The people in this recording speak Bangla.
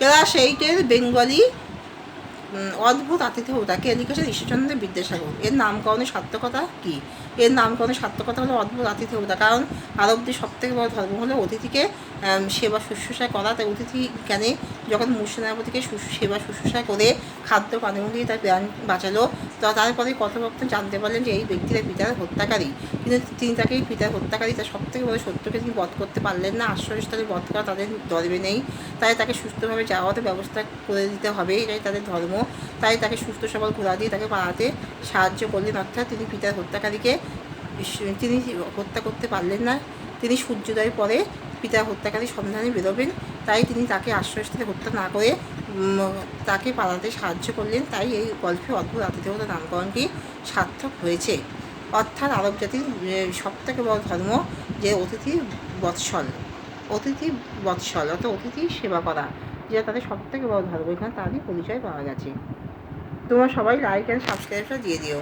ক্লাস 8-এর বেঙ্গলি অদ্ভুত আতিথেয়তাকে লিখেছেন ঈশ্বরচন্দ্র বিদ্যাসাগর। এর নামকরণের সার্থকতা কী? এর নামকরণের সার্থকতা হলো অদ্ভুত আতিথেয়তা। কারণ আরবদের সবথেকে বড় ধর্ম হলো অতিথিকে সেবা শুশ্রূষা করা। তাই অতিথি জ্ঞানে যখন মূর্ষ সেনাপতিকে সেবা শুশ্রূষা করে খাদ্য পানীয় দিয়ে তার প্রাণ বাঁচালো, তো তারপরে কথোপকথন জানতে পারলেন যে এই ব্যক্তিরা পিতার হত্যাকারী, কিন্তু তিনি তাকে এই পিতার হত্যাকারী তার সবথেকে বড় শত্রুকে তিনি বধ করতে পারলেন না। আশ্রয়স্থলে বধ করা তাদের ধর্মে নেই, তাই তাকে সুস্থভাবে যাওয়াতে ব্যবস্থা করে দিতে হবে, এটাই তাদের ধর্ম। তাই তাকে সুস্থ সবল ঘোরা দিয়ে তাকে পালাতে সাহায্য করলেন। অর্থাৎ তিনি পিতার হত্যাকারীকে তিনি হত্যা করতে পারলেন না। তিনি সূর্যোদয়ের পরে পিতার হত্যাকারী সন্ধানে বেরোবেন, তাই তিনি তাকে আশ্রয়স্থলে হত্যা না করে তাকে পালাতে সাহায্য করলেন। তাই এই গল্পে অদ্ভুত আতিথেয়তা নামকরণটি সার্থক হয়েছে। অর্থাৎ আরব জাতির সবথেকে বড় ধর্ম যে অতিথি বৎসল, অর্থাৎ অতিথি সেবা করা, যেটা তাদের সবথেকে বড় ধর্ম। এখানে তারই পরিচয় পাওয়া গেছে। তোমরা সবাই লাইক অ্যান্ড সাবস্ক্রাইবটা দিয়ে দিও।